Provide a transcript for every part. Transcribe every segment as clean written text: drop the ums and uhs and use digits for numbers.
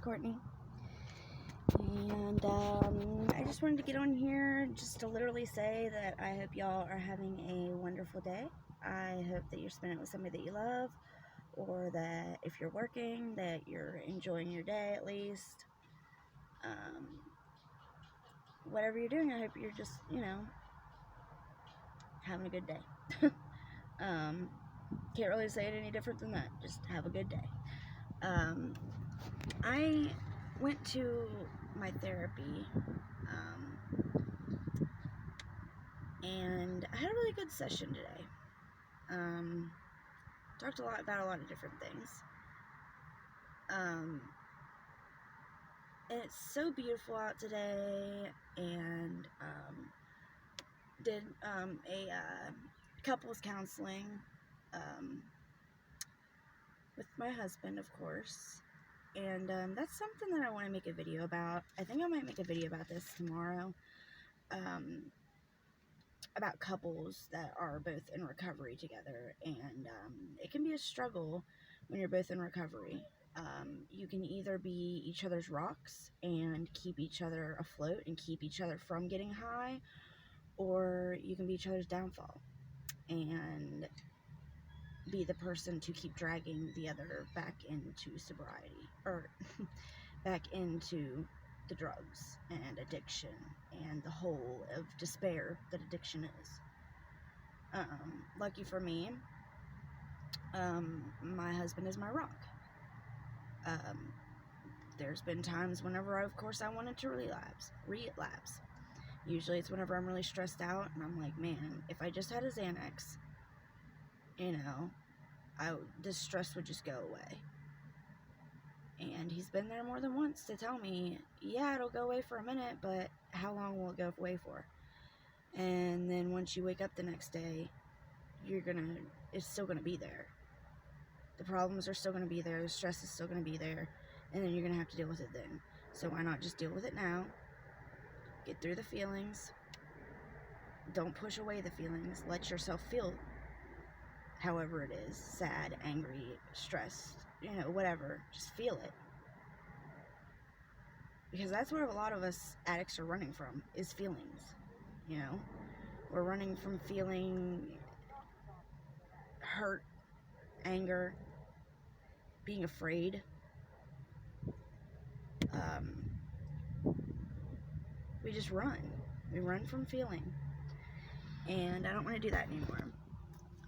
Courtney, and I just wanted to get on here just to literally say that I hope y'all are having a wonderful day. I hope that you're spending it with somebody that you love, or that if you're working, that you're enjoying your day at least. Whatever you're doing, I hope you're just, having a good day. Can't really say it any different than that. Just have a good day. I went to my therapy, and I had a really good session today. Talked about a lot of different things. And it's so beautiful out today, and did a couples counseling with my husband, of course, and that's something that I want to make a video about. I think I might make a video about this tomorrow, about couples that are both in recovery together, and it can be a struggle when you're both in recovery. You can either be each other's rocks and keep each other afloat and keep each other from getting high, or you can be each other's downfall and be the person to keep dragging the other back into sobriety, or back into the drugs and addiction and the hole of despair that addiction is. Lucky for me, my husband is my rock. There's been times whenever, of course, I wanted to relapse. Usually it's whenever I'm really stressed out and I'm like, man, if I just had a Xanax, this stress would just go away. And he's been there more than once to tell me, yeah, it'll go away for a minute, but how long will it go away for? And then once you wake up the next day, it's still gonna be there. The problems are still gonna be there, the stress is still gonna be there, and then you're gonna have to deal with it then. So why not just deal with it now? Get through the feelings. Don't push away the feelings. Let yourself feel however it is, sad, angry, stressed, whatever. Just feel it. Because that's what a lot of us addicts are running from, is feelings. We're running from feeling hurt, anger, being afraid. We just run. We run from feeling. And I don't want to do that anymore.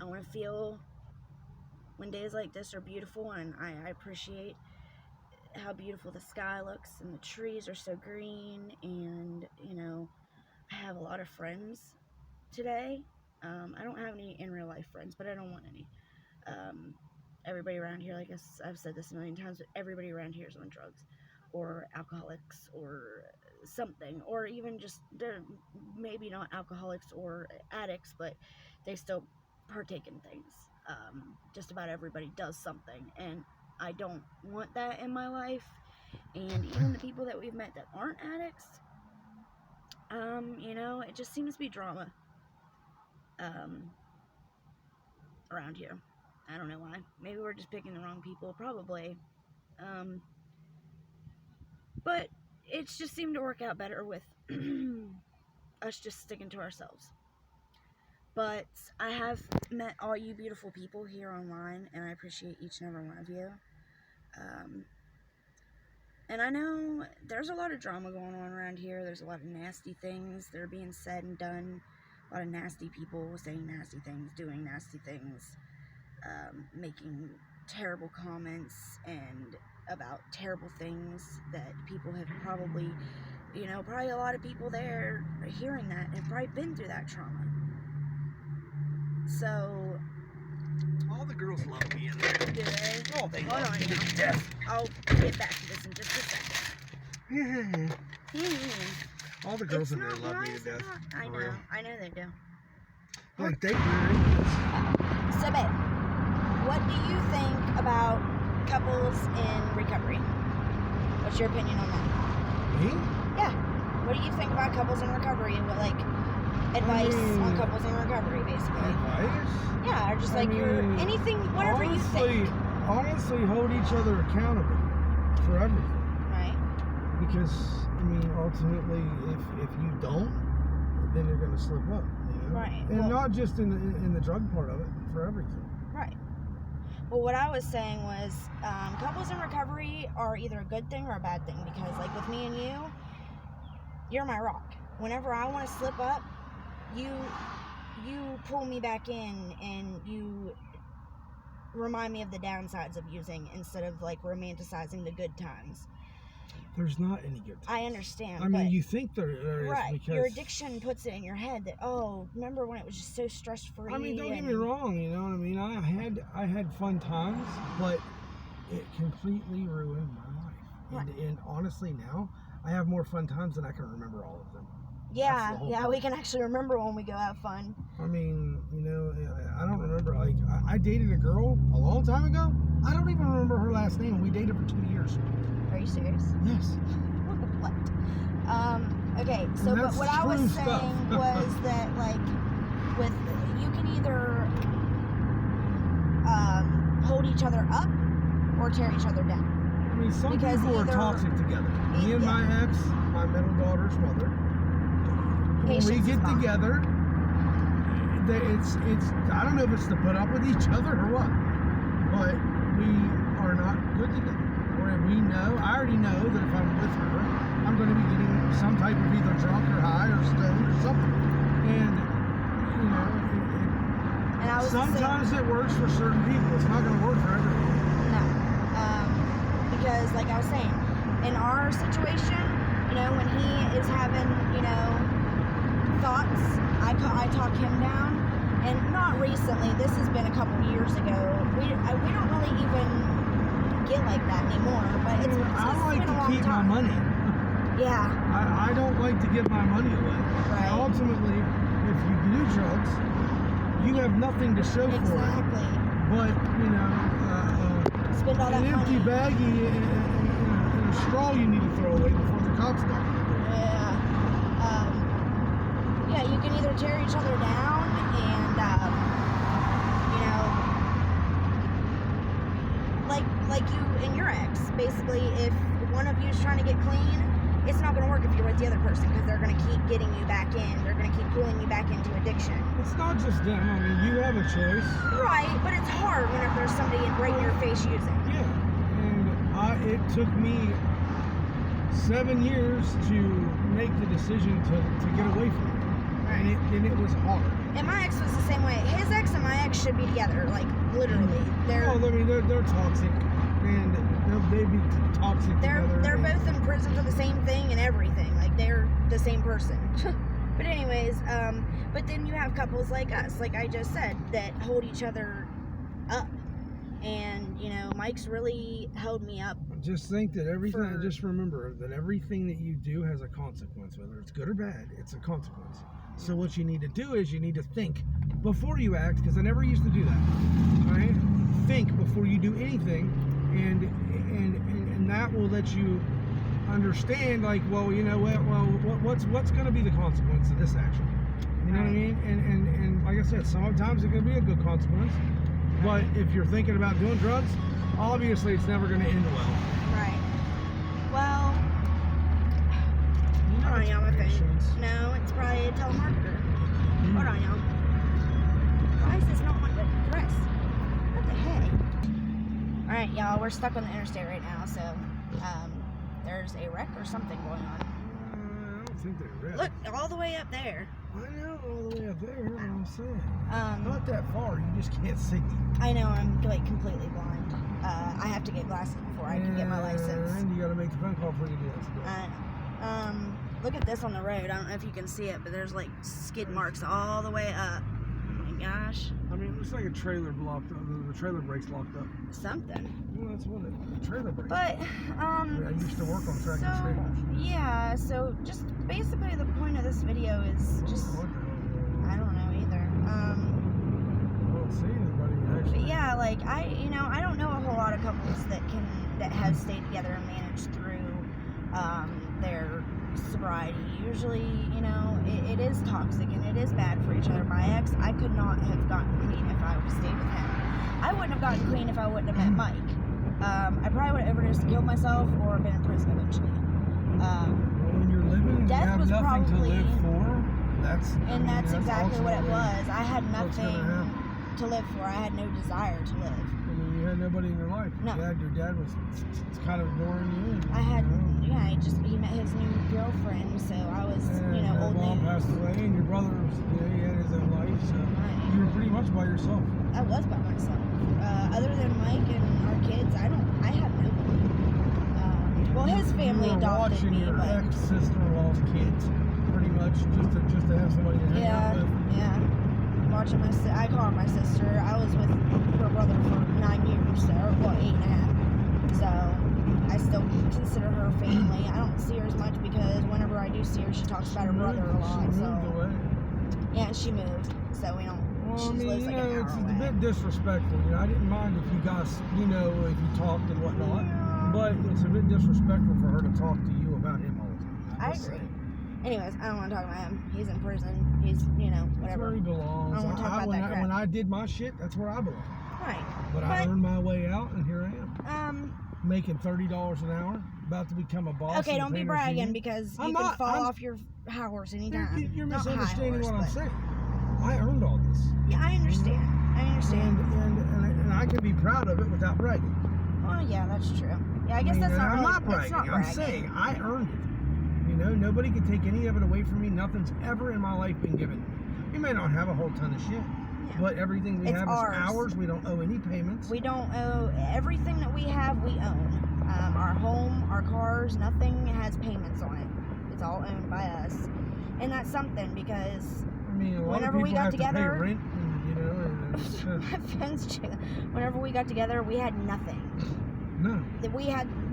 I want to feel when days like this are beautiful, and I appreciate how beautiful the sky looks, and the trees are so green, and, I have a lot of friends today. I don't have any in real life friends, but I don't want any. Everybody around here, like I've said this a million times, but everybody around here is on drugs, or alcoholics, or something, or even just, they're maybe not alcoholics or addicts, but they still partake in things. Just about everybody does something, and I don't want that in my life. And even the people that we've met that aren't addicts, it just seems to be drama around here. I don't know why. Maybe we're just picking the wrong people, probably. But it's just seemed to work out better with us just sticking to ourselves. But I have met all you beautiful people here online, and I appreciate each and every one of you. And I know there's a lot of drama going on around here. There's a lot of nasty things that are being said and done. A lot of nasty people saying nasty things, doing nasty things, making terrible comments and about terrible things that people have probably, probably a lot of people there hearing that have probably been through that trauma. So all the girls love me in there. Do they? Oh, they Hold love on, me to y'all. death. I'll get back to this in just a second. All the girls in there It's not love me to nice, death. I know they do. Like they really. So, babe, what do you think about couples in recovery? What's your opinion on that? Me? Yeah. What do you think about couples in recovery? And what, advice on couples in recovery, basically? Advice? Yeah, or just anything, whatever honestly, you think. Honestly, hold each other accountable for everything. Because, I mean, ultimately, if you don't, then you're going to slip up, you know? Right. And Well, not just in the drug part of it, for everything. right. Well, what I was saying was, couples in recovery are either a good thing or a bad thing, because, like, with me and you're my rock. Whenever I want to slip up, you pull me back in, and you remind me of the downsides of using instead of, like, romanticizing the good times. There's not any good times. I understand. I mean, but you think there is, right. because Your addiction puts it in your head that, oh, remember when it was just so stress-free? I mean, don't get me wrong, you know what I mean? I had fun times, but it completely ruined my life. Right. And honestly, now I have more fun times than I can remember all of them. Yeah, we can actually remember when we go have fun. I mean, you know, I don't remember. Like, I dated a girl a long time ago. I don't even remember her last name. We dated for 2 years. Are you serious? Yes. What? Okay, so but what I was saying was that, like, with you can either hold each other up or tear each other down. I mean, some people are toxic together. Me and my ex, my middle daughter's mother, when we get together, it's I don't know if it's to put up with each other or what, but we are not good together. Or I already know that if I'm with her, I'm going to be getting some type of either drunk or high or stoned or something. And, you know, sometimes it works for certain people. It's not going to work for everyone. No. Because, like I was saying, in our situation, you know, when he is having, you know, thoughts, I talk him down. And not recently, this has been a couple years ago. We don't really even get like that anymore, but I like to keep my money. Yeah. I don't like to give my money away. Right. Ultimately, if you do drugs, you have nothing to show for it. Exactly. But, you know, spend all that an empty money. baggie and a straw you need to throw away before the cops come. Yeah. Yeah, you can either tear each other down and, you know, like you and your ex, basically, if one of you is trying to get clean, it's not going to work if you're with the other person, because they're going to keep getting you back in. They're going to keep pulling you back into addiction. It's not just them. I mean, you have a choice. Right, but it's hard whenever there's somebody right in your face using. Yeah, and it took me 7 years to make the decision to get away from it. And it was hard. And my ex was the same way. His ex and my ex should be together, like, literally. They're toxic, and they'd be toxic together. They're both in prison for the same thing and everything. Like, they're the same person. But anyways, but then you have couples like us, like I just said, that hold each other up. And, you know, Mike's really held me up. Just think that just remember that everything that you do has a consequence, whether it's good or bad, it's a consequence. So what you need to do is you need to think before you act, because I never used to do that. Right? Think before you do anything, and that will let you understand, like, well, you know what, well, what's going to be the consequence of this action? You know what I mean? And like I said, sometimes it can be a good consequence, but if you're thinking about doing drugs, obviously it's never going to end well. Right. Well, hold on, y'all, my phone. No, it's probably a telemarketer. Hold on, y'all. Why is this not wanting to press? What the heck? Alright, y'all, we're stuck on the interstate right now, so, there's a wreck or something going on. I don't think they're wrecked. Look, all the way up there. I know, all the way up there, what I'm saying. Not that far, you just can't see. I know, I'm, like, completely blind. I have to get glasses before I can get my license. And you gotta make the phone call before you do that. Look at this on the road. I don't know if you can see it, but there's, like, skid marks all the way up. Oh my gosh. I mean, it looks like a trailer blocked up. The trailer brake's locked up. Something. Well, that's what trailer brake. But, I used to work on tractor trailers. Yeah, so just basically the point of this video is just, I don't know either. I don't see anybody actually. But yeah, like, I don't know a whole lot of couples that have stayed together and managed through, their sobriety. Usually, you know, it is toxic and it is bad for each other. My ex, I could not have gotten clean if I would have stayed with him. I wouldn't have gotten clean if I wouldn't have met Mike. I probably would have overdosed and killed myself or been in prison eventually. When you're living and you death have was nothing to probably- live for, that's exactly what it ultimately was. I had what's gonna nothing happen. to live for. I had no desire to live. I mean, you had nobody in your life. No. Your dad was kind of ignoring you. And, I had, you know, he met his new girlfriend, so I was, and old your mom news. passed away, and your brother was, he had his own life, so Right. you were pretty much by yourself. I was by myself. Other than Mike and our kids, I have nobody. Well, his family you were adopted watching me, your but ex-sister-in-law's kids, pretty much, just to have somebody to hang out with. yeah. Watching I call her my sister. I was with her brother for 9 years, or 8.5. So I still consider her family. I don't see her as much because whenever I do see her, she talks about her brother a lot. She moved So away. yeah, she moved, so we don't. Well, She I mean, lives like an hour it's a away. bit disrespectful. I didn't mind if you guys, if you talked and whatnot, but it's a bit disrespectful for her to talk to you about him all the time. I Just agree. saying. Anyways, I don't want to talk about him. He's in prison. He's, That's whatever. where he belongs. I don't wanna talk about that crap. When I did my shit, that's where I belong. Right. But I earned my way out, and here I am. Um. Making $30 an hour, about to become a boss. Okay, in the don't be painter's bragging union. because I'm you not- can fall I'm- off your horse anytime. You're Not high misunderstanding horse, what I'm but- saying. I earned all this. Yeah, I understand. I understand. And I can be proud of it without bragging. Well, yeah, that's true. Yeah, I guess that's and not I'm really. not That's bragging. not I'm bragging. saying I earned it. Nobody can take any of it away from me. Nothing's ever in my life been given to me. We may not have a whole ton of shit, Yeah. but everything we It's have ours. is ours. We don't owe any payments. We don't owe everything that we have. We own our home, our cars. Nothing has payments on it. It's all owned by us, and that's something because I mean, a lot whenever of we people got have together- to pay rent, and it's, my phone's chilling. Whenever we got together, we had nothing. no. We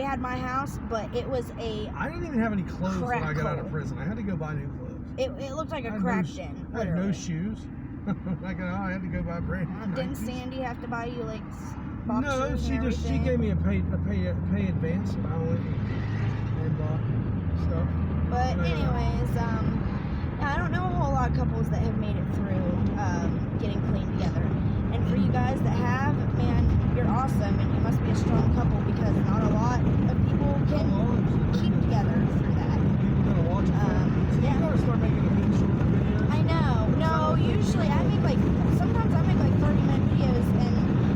had my house, but it was I didn't even have any clothes when Crack I got out of hole. prison. I had to go buy new clothes. it looked like I a had crack no, den. I had no Literally. shoes. I had to go buy brand new Didn't Nikes. Sandy have to buy you like boxers No, and she everything? gave me a pay advance, and I went and bought stuff. But Yeah. anyways, I don't know a whole lot of couples that have made it through getting clean together. And for you guys that have, man, you're awesome, and you must be a strong couple because not a lot of people can keep together through that. People gonna watch it. So yeah. you gotta start making a bit shorter videos. I know. No, usually sometimes I make like 30-minute videos, and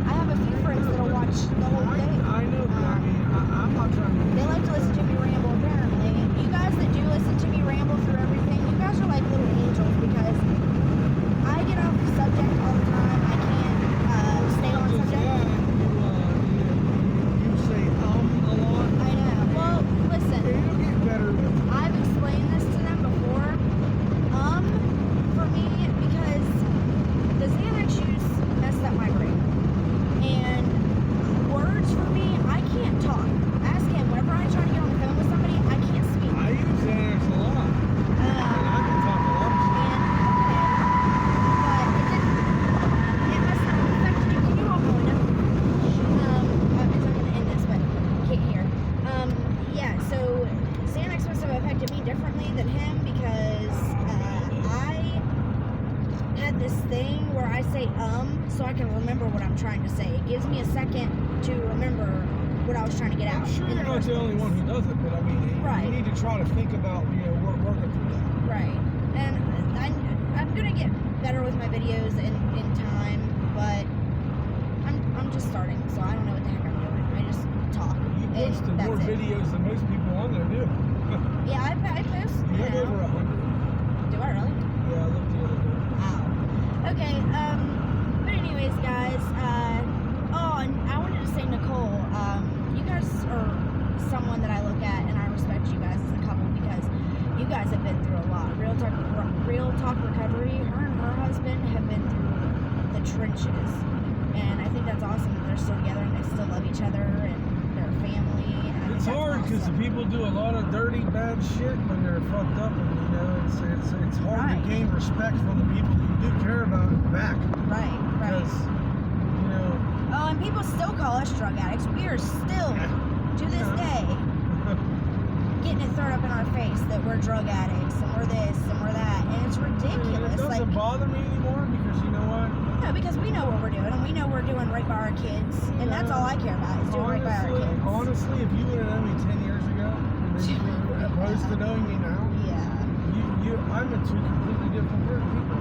I have a few friends that'll watch the whole thing. I know, but I mean, I'm not trying to. They like to listen to me ramble, apparently. You guys that do listen to me ramble through everything, you guys are like little angels because I get off the subject all the time. I can't stay on Just subject. that, you say a lot. I know. Well, listen, It'll get better. I've explained this to them before. For me, because the Xanax use messed up my brain. And words for me, I can't talk. Ask him, whenever I try to get on the phone with somebody, I can't speak. I use Xanax a lot. And I can talk a lot of shit. It must not have affected you. Can you roll the window? I'm gonna end this, but can't hear. Yeah, so Xanax must have affected me differently than him because I had this thing where I say so I can remember what I'm trying to say. It gives me a second to remember what I was trying to get out. I'm sure in you're not first the only place. one who does it, but I mean, Right. you need to try to think about, working through that. Right. And I'm gonna get better with my videos in time, but I'm just starting, so I don't know what the heck I'm doing. I just talk. You and posted that's more it. videos than most people on there do. Yeah, I post. You have over 100. Do I really? Yeah, I looked the other day. Wow. Okay. But anyways, guys. And I wanted to say, Nicole. You guys are someone that I look at, and I respect you guys as a couple because you guys have been through a lot. Real talk recovery. Her and her husband have been through the trenches, and I think that's awesome that they're still together and they still love each other and their family. And I think It's that's hard because awesome. the people do a lot of dirty, bad shit when they're fucked up, and it's hard Right. to gain respect from the people that you do care about back. Right. Because Oh, and people still call us drug addicts. We are still, to this day, getting it thrown up in our face that we're drug addicts and we're this and we're that, and it's It ridiculous. doesn't bother me anymore because you know what? No, because we know what we're doing, and we know we're doing right by our kids, and that's all I care about is doing right by our kids. Honestly, if you would have known me 10 years ago, and then you were to knowing me now, I'm a two completely different people.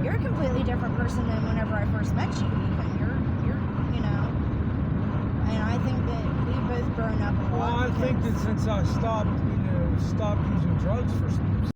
You're a completely different person than whenever I first met you. Even you're, and I think that we've both grown up a lot. Well, I think that since I stopped using drugs for